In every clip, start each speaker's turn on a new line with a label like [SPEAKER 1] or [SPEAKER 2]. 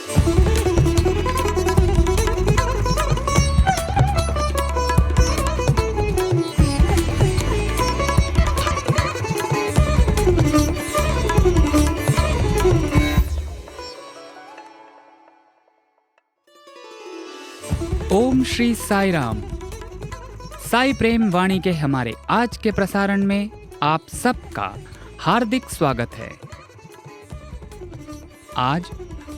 [SPEAKER 1] ओम श्री साई राम। साई प्रेम वाणी के हमारे आज के प्रसारण में आप सबका हार्दिक स्वागत है। आज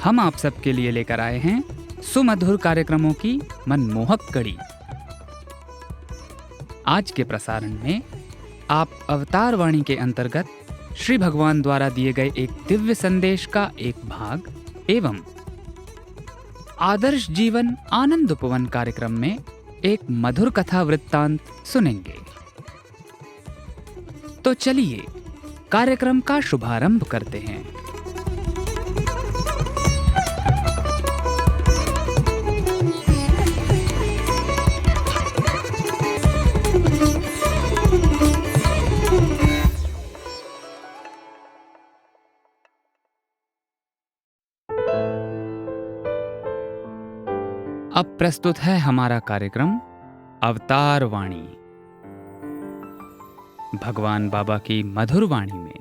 [SPEAKER 1] हम आप सबके लिए लेकर आए हैं सुमधुर कार्यक्रमों की मनमोहक कड़ी। आज के प्रसारण में आप अवतार वाणी के अंतर्गत श्री भगवान द्वारा दिए गए एक दिव्य संदेश का एक भाग एवं आदर्श जीवन आनंद उपवन कार्यक्रम में एक मधुर कथा वृत्तांत सुनेंगे। तो चलिए कार्यक्रम का शुभारंभ करते हैं। अब प्रस्तुत है हमारा कार्यक्रम अवतार वाणी। भगवान बाबा की मधुर वाणी में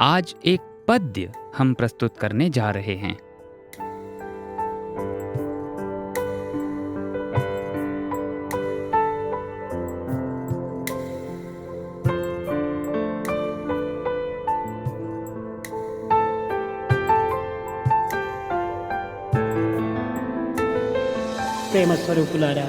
[SPEAKER 1] आज एक पद्य हम प्रस्तुत करने जा रहे हैं।
[SPEAKER 2] ప్రేమ స్వరూపులారా,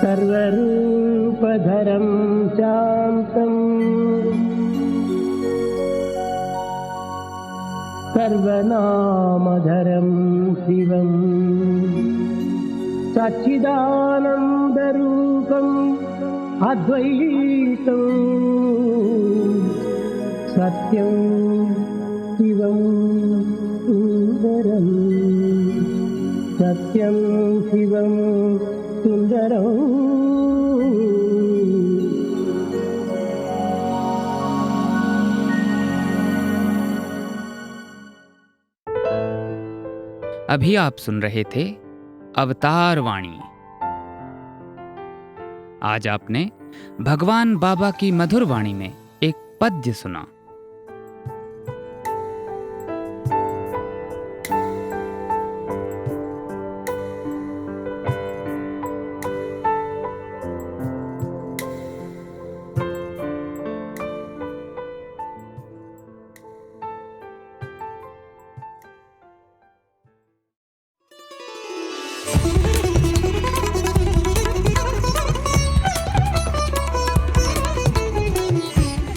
[SPEAKER 2] సర్వరూపధరం శాంతం సర్వనామధరం శివం సచ్చిదానందరూపం అద్వైతం సత్యం శివం సుందరం సత్యం శివం సుందరం।
[SPEAKER 1] अभी आप सुन रहे थे अवतार वाणी। आज आपने भगवान बाबा की मधुर वाणी में एक पद्य सुना।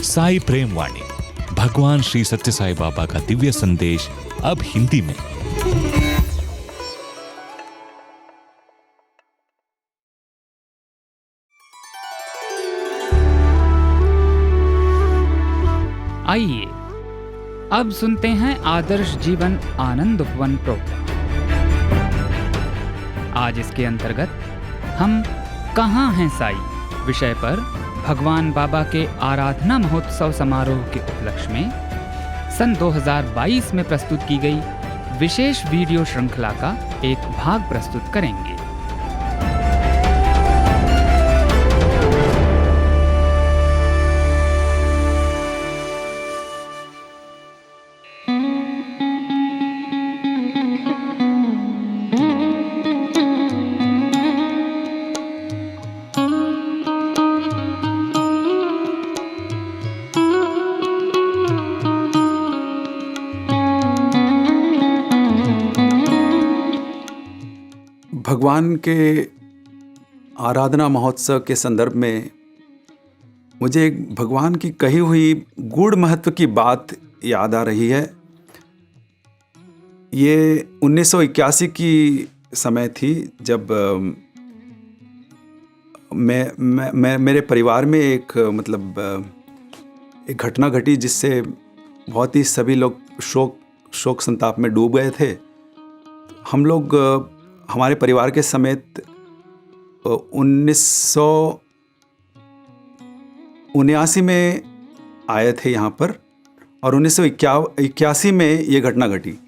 [SPEAKER 3] साई प्रेम वाणी, भगवान श्री सत्य साई बाबा का दिव्य संदेश अब हिंदी में।
[SPEAKER 1] आइए अब सुनते हैं आदर्श जीवन आनंद उपवन प्रोग्राम। आज इसके अंतर्गत हम कहाँ हैं साई विषय पर भगवान बाबा के आराधना महोत्सव समारोह के उपलक्ष्य में सन 2022 में प्रस्तुत की गई विशेष वीडियो श्रृंखला का एक भाग प्रस्तुत करेंगे।
[SPEAKER 4] भगवान के आराधना महोत्सव के संदर्भ में मुझे भगवान की कही हुई गूढ़ महत्व की बात याद आ रही है। ये 1981 की समय थी जब मैं मेरे परिवार में एक घटना घटी जिससे बहुत ही सभी लोग शोक संताप में डूब गए थे। हम लोग हमारे परिवार के समेत 1979 में आए थे यहाँ पर और 1981 में ये घटना घटी।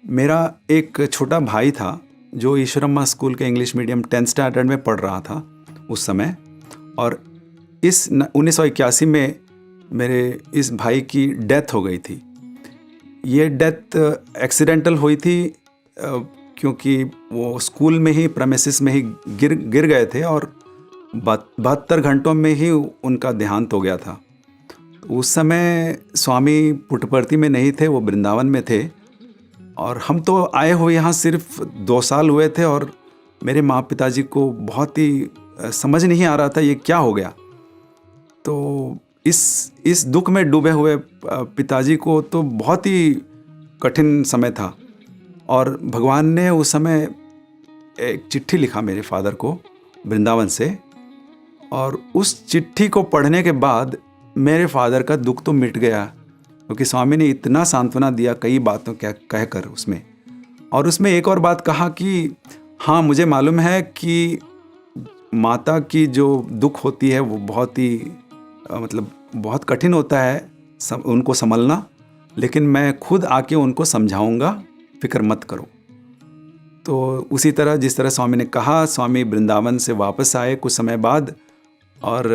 [SPEAKER 4] मेरा एक छोटा भाई था जो ईश्वरम्मा स्कूल के इंग्लिश मीडियम 10th स्टैंडर्ड में पढ़ रहा था उस समय, और इस 1981 में मेरे इस भाई की डेथ हो गई थी। ये डेथ एक्सीडेंटल हुई थी क्योंकि वो स्कूल में ही प्रेमिसेस में ही गिर गए थे और 72 घंटों में ही उनका देहांत हो गया था। उस समय स्वामी पुट्टपर्ती में नहीं थे, वो वृंदावन में थे, और हम तो आए हुए यहाँ सिर्फ 2 साल हुए थे और मेरे माँ पिताजी को बहुत ही समझ नहीं आ रहा था ये क्या हो गया। तो इस दुख में डूबे हुए पिताजी को तो बहुत ही कठिन समय था, और भगवान ने उस समय एक चिट्ठी लिखा मेरे फादर को वृंदावन से, और उस चिट्ठी को पढ़ने के बाद मेरे फादर का दुख तो मिट गया, क्योंकि स्वामी ने इतना सांत्वना दिया कई बातों कहकर उसमें। और उसमें एक और बात कहा कि हाँ, मुझे मालूम है कि माता की जो दुख होती है वो बहुत ही मतलब बहुत कठिन होता है उनको संभलना, लेकिन मैं खुद आके उनको समझाऊंगा, फिक्र मत करो। तो उसी तरह जिस तरह स्वामी ने कहा, स्वामी वृंदावन से वापस आए कुछ समय बाद और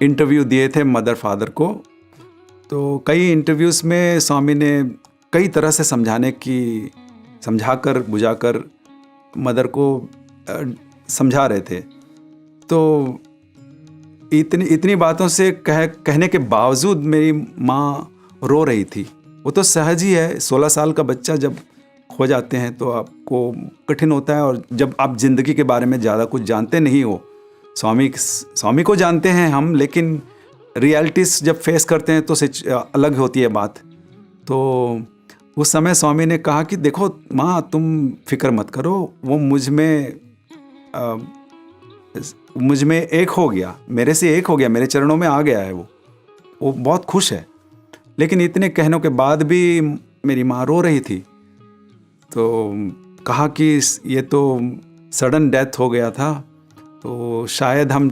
[SPEAKER 4] इंटरव्यू दिए थे मदर फादर को। तो कई इंटरव्यूज़ में स्वामी ने कई तरह से समझाकर बुझाकर मदर को समझा रहे थे। तो इतनी बातों से कहने के बावजूद मेरी माँ रो रही थी। वो तो सहज ही है, 16 साल का बच्चा जब खो जाते हैं तो आपको कठिन होता है, और जब आप ज़िंदगी के बारे में ज़्यादा कुछ जानते नहीं हो, स्वामी को जानते हैं हम, लेकिन रियलिटीज़ जब फेस करते हैं तो अलग होती है बात। तो उस समय स्वामी ने कहा कि देखो माँ, तुम फिक्र मत करो, वो मुझ में एक हो गया, मेरे से एक हो गया, मेरे चरणों में आ गया है, वो बहुत खुश है। लेकिन इतने कहनों के बाद भी मेरी माँ रो रही थी। तो कहा कि ये तो सडन डेथ हो गया था, तो शायद हम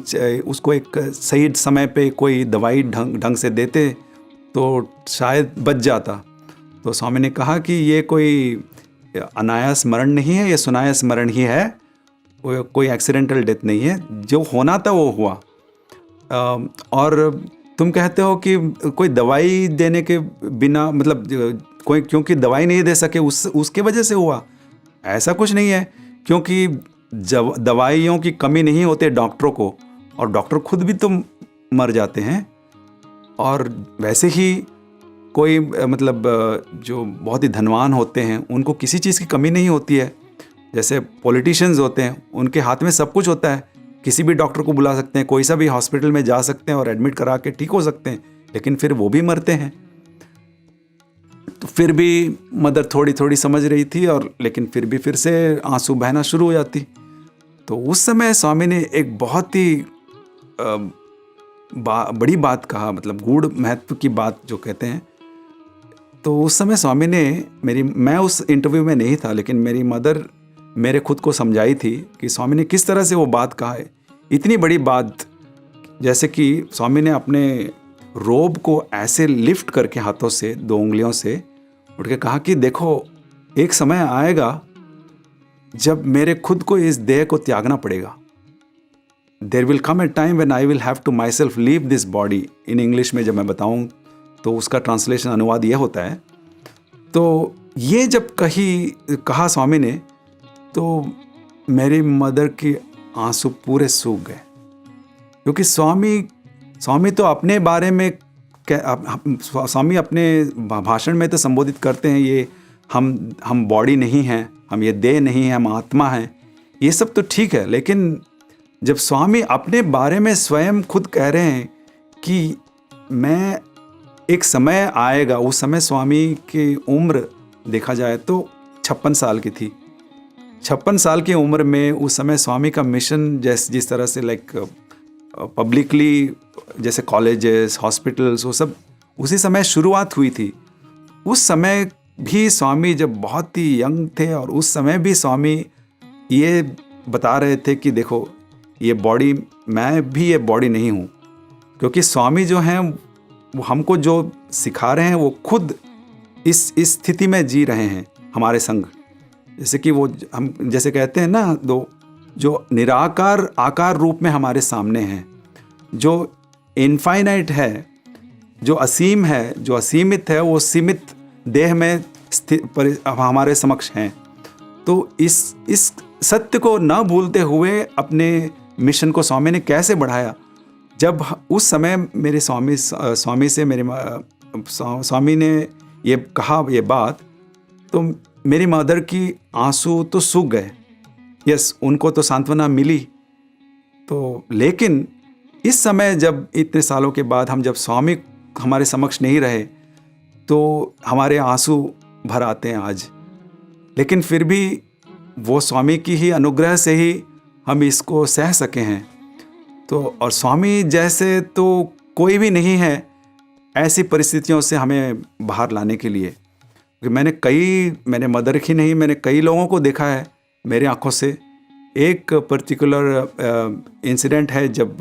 [SPEAKER 4] उसको एक सही समय पे कोई दवाई ढंग से देते तो शायद बच जाता। तो स्वामी ने कहा कि ये कोई अनायास मरण नहीं है, ये सुनायास मरण ही है, वो कोई एक्सीडेंटल डेथ नहीं है, जो होना था वो हुआ। और तुम कहते हो कि कोई दवाई देने के बिना, मतलब कोई क्योंकि दवाई नहीं दे सके उसके वजह से हुआ, ऐसा कुछ नहीं है, क्योंकि दवाइयों की कमी नहीं होती डॉक्टरों को, और डॉक्टर खुद भी तो मर जाते हैं। और वैसे ही कोई मतलब जो बहुत ही धनवान होते हैं उनको किसी चीज़ की कमी नहीं होती है। जैसे पॉलिटिशियंस होते हैं, उनके हाथ में सब कुछ होता है, किसी भी डॉक्टर को बुला सकते हैं, कोई सा भी हॉस्पिटल में जा सकते हैं और एडमिट करा के ठीक हो सकते हैं, लेकिन फिर वो भी मरते हैं। तो फिर भी मदर थोड़ी थोड़ी समझ रही थी, और लेकिन फिर से आंसू बहना शुरू हो जाती। तो उस समय स्वामी ने एक बहुत ही बड़ी बात कहा, मतलब गूढ़ महत्व की बात जो कहते हैं। तो उस समय स्वामी ने मैं उस इंटरव्यू में नहीं था, लेकिन मेरी मदर मेरे खुद को समझाई थी कि स्वामी ने किस तरह से वो बात कहा है, इतनी बड़ी बात। जैसे कि स्वामी ने अपने रोब को ऐसे लिफ्ट करके हाथों से 2 उंगलियों से उठ के कहा कि देखो, एक समय आएगा जब मेरे खुद को इस देह को त्यागना पड़ेगा। There will come a time when I will have to myself leave this body। In English में जब मैं बताऊं तो उसका ट्रांसलेशन, अनुवाद यह होता है। तो ये जब कहा स्वामी ने, तो मेरी मदर की आंसू पूरे सूख गए, क्योंकि स्वामी तो अपने बारे में स्वामी अपने भाषण में तो संबोधित करते हैं, ये हम बॉडी नहीं हैं, हम ये देह नहीं हैं, हम आत्मा हैं, ये सब तो ठीक है। लेकिन जब स्वामी अपने बारे में स्वयं खुद कह रहे हैं कि मैं एक समय आएगा, उस समय स्वामी की उम्र देखा जाए तो 56 साल की थी। 56 साल की उम्र में उस समय स्वामी का मिशन जिस तरह से पब्लिकली, जैसे कॉलेजेस, हॉस्पिटल्स, वो सब उसी समय शुरुआत हुई थी। उस समय भी स्वामी जब बहुत ही यंग थे, और उस समय भी स्वामी ये बता रहे थे कि देखो ये बॉडी, मैं भी ये बॉडी नहीं हूँ, क्योंकि स्वामी जो हैं वो हमको जो सिखा रहे हैं वो खुद इस स्थिति में जी रहे हैं हमारे संग। जैसे कि वो हम जैसे कहते हैं ना, दो जो निराकार आकार रूप में हमारे सामने हैं, जो इनफाइनाइट है, जो असीम है, जो असीमित है, वो सीमित देह में स्थित हमारे समक्ष हैं। तो इस सत्य को न भूलते हुए अपने मिशन को स्वामी ने कैसे बढ़ाया। जब उस समय मेरे स्वामी से मेरे स्वामी ने ये कहा ये बात, तो मेरी मदर की आंसू तो सूख गए। यस, उनको तो सांत्वना मिली। तो लेकिन इस समय जब इतने सालों के बाद हम जब स्वामी हमारे समक्ष नहीं रहे, तो हमारे आंसू भर आते हैं आज। लेकिन फिर भी वो स्वामी की ही अनुग्रह से ही हम इसको सह सके हैं। तो और स्वामी जैसे तो कोई भी नहीं है ऐसी परिस्थितियों से हमें बाहर लाने के लिए। मैंने मदर ही नहीं, मैंने कई लोगों को देखा है मेरे आंखों से। एक पर्टिकुलर इंसिडेंट है, जब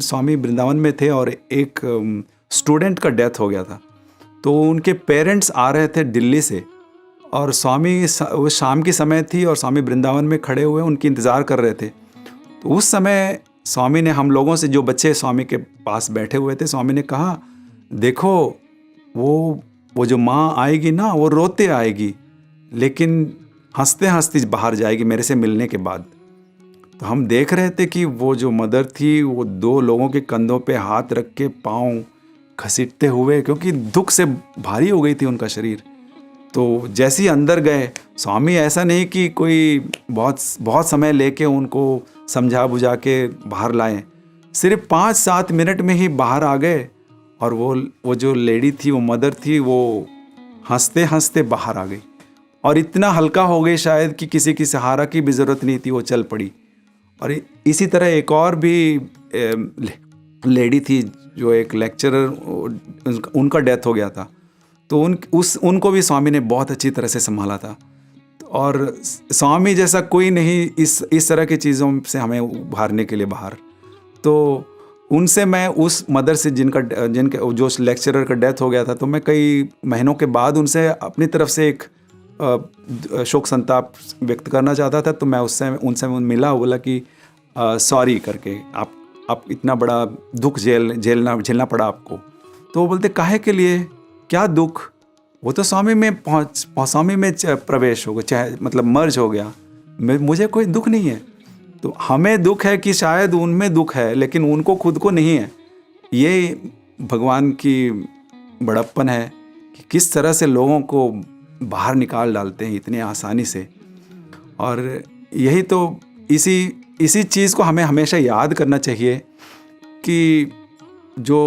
[SPEAKER 4] स्वामी वृंदावन में थे और एक स्टूडेंट का डेथ हो गया था। तो उनके पेरेंट्स आ रहे थे दिल्ली से, और स्वामी वो शाम की समय थी और स्वामी वृंदावन में खड़े हुए उनकी इंतज़ार कर रहे थे। तो उस समय स्वामी ने हम लोगों से, जो बच्चे स्वामी के पास बैठे हुए थे, स्वामी ने कहा, देखो वो जो माँ आएगी ना, वो रोते आएगी लेकिन हंसते हंसते बाहर जाएगी मेरे से मिलने के बाद। तो हम देख रहे थे कि वो जो मदर थी वो दो लोगों के कंधों पे हाथ रख के पाँव घसीटते हुए, क्योंकि दुख से भारी हो गई थी उनका शरीर। तो जैसे ही अंदर गए, स्वामी ऐसा नहीं कि कोई बहुत समय लेके उनको समझा बुझा के बाहर लाएं, सिर्फ 5-7 मिनट में ही बाहर आ गए। और वो जो लेडी थी, वो मदर थी, वो हंसते हंसते बाहर आ गई और इतना हल्का हो गई शायद कि किसी की सहारा की भी ज़रूरत नहीं थी, वो चल पड़ी। और इसी तरह एक और भी लेडी थी जो एक लेक्चरर, उनका डेथ हो गया था। तो उनको भी स्वामी ने बहुत अच्छी तरह से संभाला था। और स्वामी जैसा कोई नहीं इस तरह की चीज़ों से हमें उभारने के लिए बाहर। तो उनसे मैं उस मदर से जिनके जो लेक्चरर का डेथ हो गया था, तो मैं कई महीनों के बाद उनसे अपनी तरफ से एक शोक संताप व्यक्त करना चाहता था। तो मैं उनसे मिला, बोला कि सॉरी करके, आप इतना बड़ा दुख झेलना पड़ा आपको। तो वो बोलते, काहे के लिए, क्या दुख, वो तो स्वामी में स्वामी में प्रवेश हो गया, चाहे मतलब मर्ज हो गया, मुझे कोई दुख नहीं है। तो हमें दुख है कि शायद उनमें दुख है लेकिन उनको खुद को नहीं है। ये भगवान की बड़प्पन है कि किस तरह से लोगों को बाहर निकाल डालते हैं इतनी आसानी से। और यही तो इसी चीज़ को हमें हमेशा याद करना चाहिए कि जो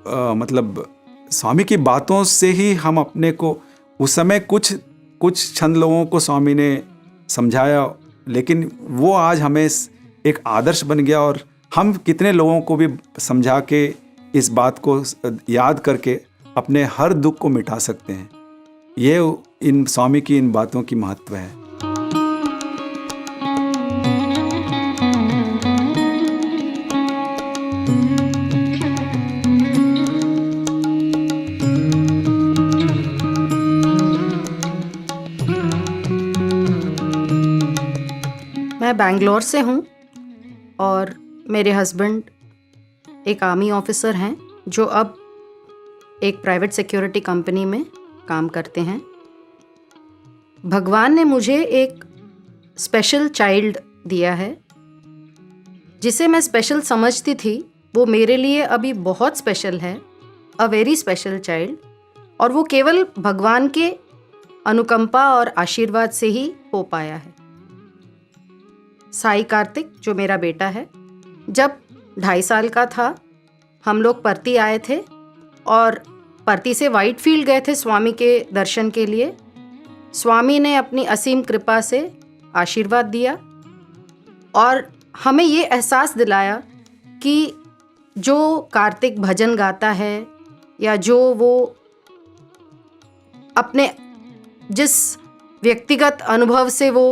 [SPEAKER 4] मतलब स्वामी की बातों से ही हम अपने को, उस समय कुछ चंद लोगों को स्वामी ने समझाया, लेकिन वो आज हमें एक आदर्श बन गया। और हम कितने लोगों को भी समझा के इस बात को याद करके अपने हर दुख को मिटा सकते हैं। ये इन स्वामी की इन बातों की महत्व है।
[SPEAKER 5] मैं बैंगलोर से हूँ और मेरे हस्बैंड एक आर्मी ऑफिसर हैं जो अब एक प्राइवेट सिक्योरिटी कंपनी में काम करते हैं। भगवान ने मुझे एक स्पेशल चाइल्ड दिया है, जिसे मैं स्पेशल समझती थी, वो मेरे लिए अभी बहुत स्पेशल है, अ वेरी स्पेशल चाइल्ड। और वो केवल भगवान के अनुकंपा और आशीर्वाद से ही हो पाया है। साई कार्तिक जो मेरा बेटा है, जब 2.5 साल का था, हम लोग परती आए थे और परती से वाइट फील्ड गए थे स्वामी के दर्शन के लिए। स्वामी ने अपनी असीम कृपा से आशीर्वाद दिया और हमें ये एहसास दिलाया कि जो कार्तिक भजन गाता है या जो वो अपने जिस व्यक्तिगत अनुभव से वो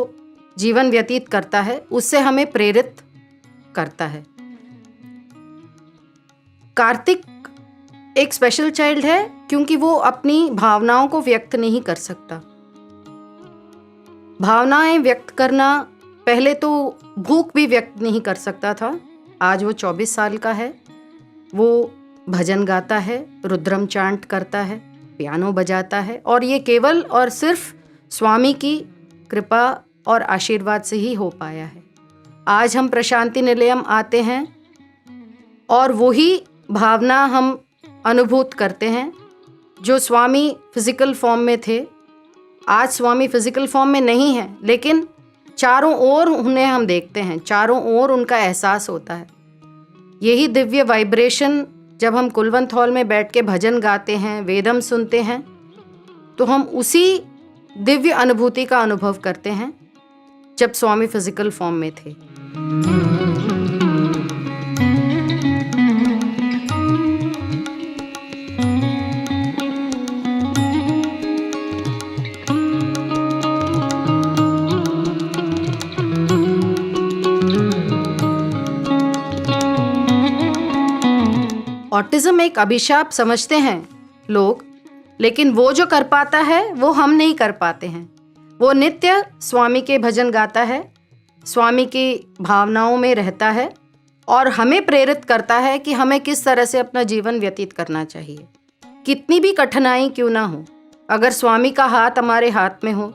[SPEAKER 5] जीवन व्यतीत करता है उससे हमें प्रेरित करता है। कार्तिक एक स्पेशल चाइल्ड है क्योंकि वो अपनी भावनाओं को व्यक्त नहीं कर सकता। भावनाएं व्यक्त करना, पहले तो भूख भी व्यक्त नहीं कर सकता था। आज वो 24 साल का है। वो भजन गाता है, रुद्रम चांट करता है, पियानो बजाता है, और ये केवल और सिर्फ स्वामी की कृपा और आशीर्वाद से ही हो पाया है। आज हम प्रशांति निलयम आते हैं और वही भावना हम अनुभूत करते हैं जो स्वामी फिजिकल फॉर्म में थे। आज स्वामी फिजिकल फॉर्म में नहीं है, लेकिन चारों ओर उन्हें हम देखते हैं, चारों ओर उनका एहसास होता है। यही दिव्य वाइब्रेशन जब हम कुलवंत हॉल में बैठ के भजन गाते हैं, वेदम सुनते हैं, तो हम उसी दिव्य अनुभूति का अनुभव करते हैं जब स्वामी फिजिकल फॉर्म में थे। ऑटिज्म एक अभिशाप समझते हैं लोग, लेकिन वो जो कर पाता है वो हम नहीं कर पाते हैं। वो नित्य स्वामी के भजन गाता है, स्वामी की भावनाओं में रहता है और हमें प्रेरित करता है कि हमें किस तरह से अपना जीवन व्यतीत करना चाहिए। कितनी भी कठिनाई क्यों ना हो, अगर स्वामी का हाथ हमारे हाथ में हो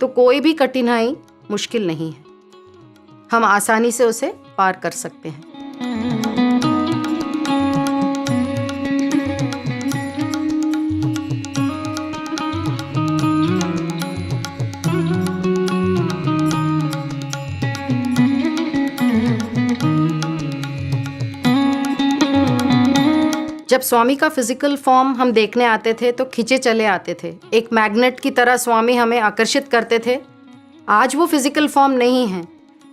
[SPEAKER 5] तो कोई भी कठिनाई मुश्किल नहीं है, हम आसानी से उसे पार कर सकते हैं। जब स्वामी का फिजिकल फॉर्म हम देखने आते थे तो खींचे चले आते थे, एक मैग्नेट की तरह स्वामी हमें आकर्षित करते थे। आज वो फिजिकल फॉर्म नहीं है,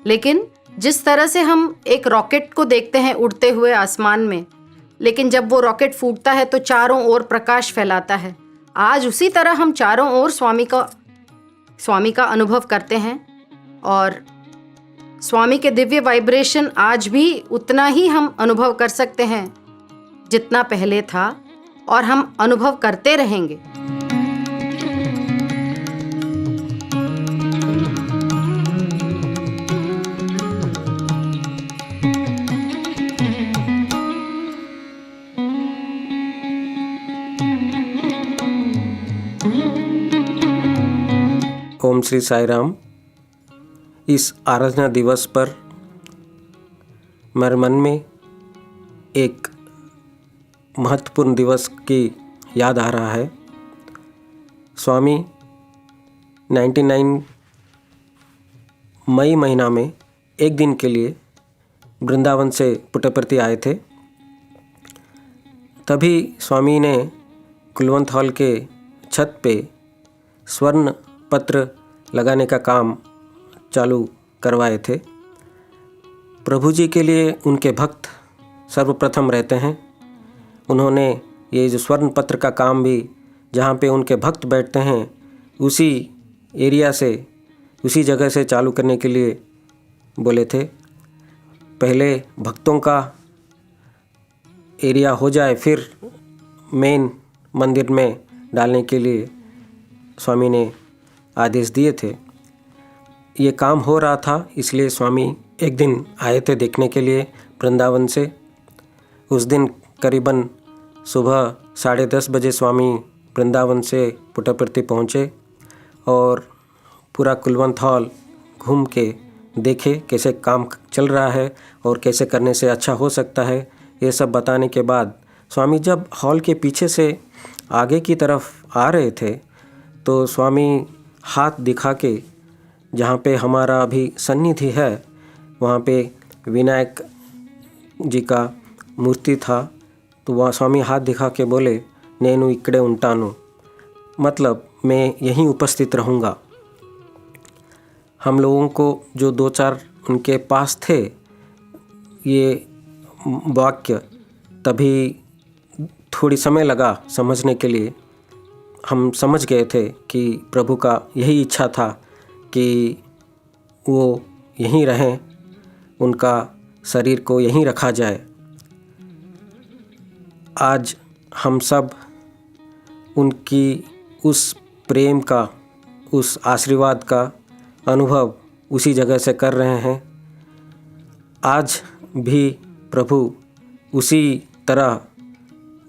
[SPEAKER 5] लेकिन जिस तरह से हम एक रॉकेट को देखते हैं उड़ते हुए आसमान में, लेकिन जब वो रॉकेट फूटता है तो चारों ओर प्रकाश फैलाता है, आज उसी तरह हम चारों ओर स्वामी का अनुभव करते हैं। और स्वामी के दिव्य वाइब्रेशन आज भी उतना ही हम अनुभव कर सकते हैं जितना पहले था, और हम अनुभव करते रहेंगे।
[SPEAKER 6] ओम श्री साई राम। इस आराधना दिवस पर मेरे मन में एक महत्वपूर्ण दिवस की याद आ रहा है। स्वामी 99 मई महीना में एक दिन के लिए वृंदावन से पुट्टपर्ती आए थे। तभी स्वामी ने कुलवंत हॉल के छत पे स्वर्ण पत्र लगाने का काम चालू करवाए थे। प्रभु जी के लिए उनके भक्त सर्वप्रथम रहते हैं। उन्होंने ये जो स्वर्ण पत्र का काम भी जहाँ पे उनके भक्त बैठते हैं उसी एरिया से, उसी जगह से चालू करने के लिए बोले थे। पहले भक्तों का एरिया हो जाए, फिर मेन मंदिर में डालने के लिए स्वामी ने आदेश दिए थे। ये काम हो रहा था, इसलिए स्वामी एक दिन आए थे देखने के लिए वृंदावन से। उस दिन करीबन सुबह 10:30 बजे स्वामी वृंदावन से पुट्टपर्ती पहुँचे और पूरा कुलवंत हॉल घूम के देखे कैसे काम चल रहा है और कैसे करने से अच्छा हो सकता है। ये सब बताने के बाद स्वामी जब हॉल के पीछे से आगे की तरफ आ रहे थे तो स्वामी हाथ दिखा के, जहाँ पे हमारा अभी सन्निधि है वहाँ पे विनायक जी का मूर्ति था, तो वह स्वामी हाथ दिखा के बोले, नेनु इकड़े उंटानु, मतलब मैं यहीं उपस्थित रहूँगा। हम लोगों को जो 2-4 उनके पास थे ये वाक्य, तभी थोड़ी समय लगा समझने के लिए। हम समझ गए थे कि प्रभु का यही इच्छा था कि वो यहीं रहें, उनका शरीर को यहीं रखा जाए। आज हम सब उनकी उस प्रेम का, उस आशीर्वाद का अनुभव उसी जगह से कर रहे हैं। आज भी प्रभु उसी तरह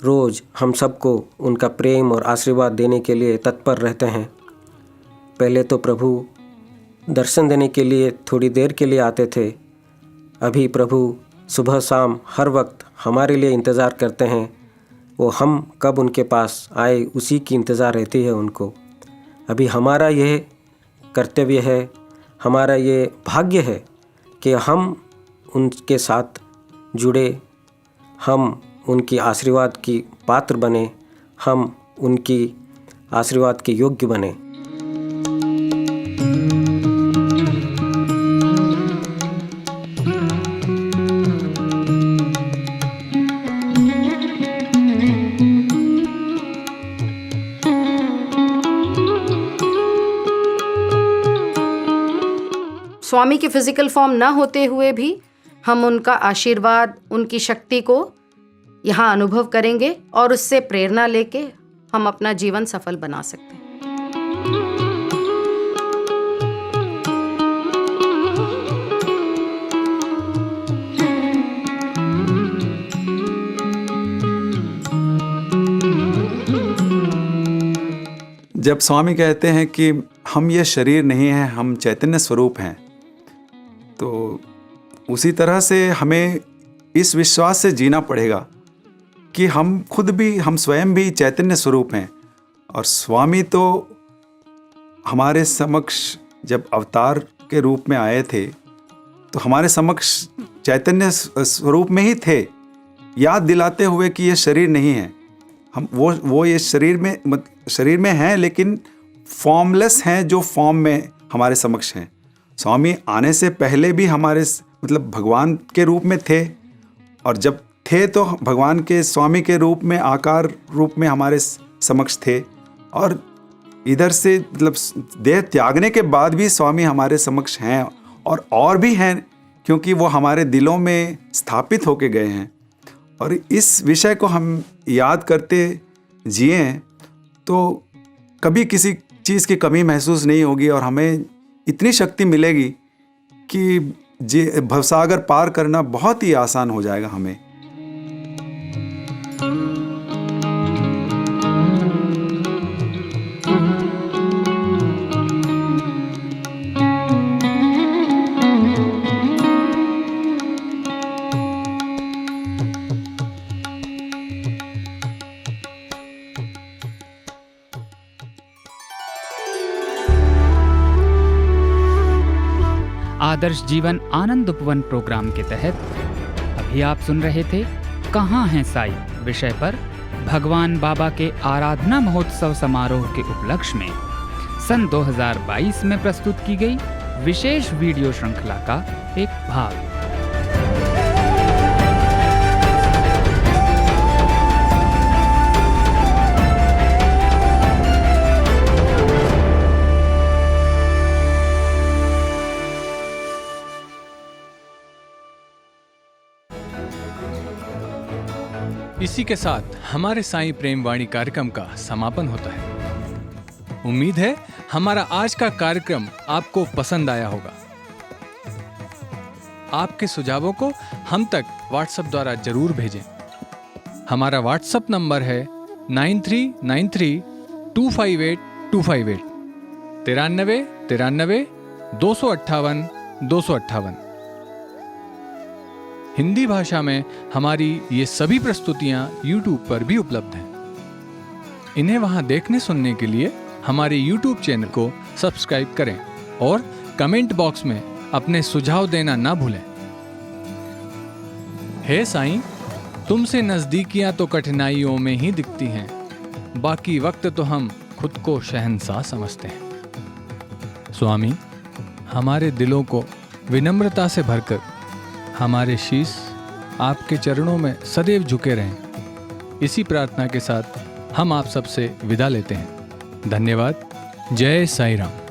[SPEAKER 6] रोज़ हम सबको उनका प्रेम और आशीर्वाद देने के लिए तत्पर रहते हैं। पहले तो प्रभु दर्शन देने के लिए थोड़ी देर के लिए आते थे, अभी प्रभु सुबह शाम हर वक्त हमारे लिए इंतज़ार करते हैं। वो हम कब उनके पास आए उसी की इंतज़ार रहती है उनको। अभी हमारा यह कर्तव्य है, हमारा ये भाग्य है कि हम उनके साथ जुड़े, हम उनकी आशीर्वाद की पात्र बने, हम उनकी आशीर्वाद के योग्य बने।
[SPEAKER 5] स्वामी की फिजिकल फॉर्म ना होते हुए भी हम उनका आशीर्वाद, उनकी शक्ति को यहाँ अनुभव करेंगे और उससे प्रेरणा लेके हम अपना जीवन सफल बना सकते हैं।
[SPEAKER 4] जब स्वामी कहते हैं कि हम ये शरीर नहीं हैं, हम चैतन्य स्वरूप हैं, तो उसी तरह से हमें इस विश्वास से जीना पड़ेगा कि हम खुद भी, हम स्वयं भी चैतन्य स्वरूप हैं। और स्वामी तो हमारे समक्ष जब अवतार के रूप में आए थे तो हमारे समक्ष चैतन्य स्वरूप में ही थे, याद दिलाते हुए कि ये शरीर नहीं है। हम वो ये शरीर में हैं, लेकिन फॉर्मलेस हैं, जो फॉर्म में हमारे समक्ष हैं। स्वामी आने से पहले भी हमारे भगवान के रूप में थे, और जब थे तो भगवान के स्वामी के रूप में, आकार रूप में हमारे समक्ष थे, और इधर से देह त्यागने के बाद भी स्वामी हमारे समक्ष हैं, और भी हैं, क्योंकि वो हमारे दिलों में स्थापित होके गए हैं। और इस विषय को हम याद करते जिए तो कभी किसी चीज़ की कमी महसूस नहीं होगी, और हमें इतनी शक्ति मिलेगी कि भवसागर पार करना बहुत ही आसान हो जाएगा हमें।
[SPEAKER 1] आदर्श जीवन आनंद उपवन प्रोग्राम के तहत अभी आप सुन रहे थे कहाँ हैं साई विषय पर भगवान बाबा के आराधना महोत्सव समारोह के उपलक्ष्य में सन 2022 में प्रस्तुत की गई विशेष वीडियो श्रृंखला का एक भाग।
[SPEAKER 7] इसी के साथ हमारे साईं प्रेम वाणी कार्यक्रम का समापन होता है। उम्मीद है हमारा आज का कार्यक्रम आपको पसंद आया होगा। आपके सुझावों को हम तक व्हाट्सएप द्वारा जरूर भेजें। हमारा व्हाट्सएप नंबर है 9393 258 258 93 93 258 258। हिंदी भाषा में हमारी ये सभी प्रस्तुतियां YouTube पर भी उपलब्ध हैं। इन्हें वहां देखने सुनने के लिए हमारे YouTube चैनल को सब्सक्राइब करें और कमेंट बॉक्स में अपने सुझाव देना ना भूलें। हे साईं, तुमसे नजदीकियां तो कठिनाइयों में ही दिखती हैं, बाकी वक्त तो हम खुद को शहंशाह समझते हैं। स्वामी, हमारे दिलों को विनम्रता से भरकर हमारे शीश आपके चरणों में सदैव झुके रहें। इसी प्रार्थना के साथ हम आप सबसे विदा लेते हैं। धन्यवाद। जय साईं राम।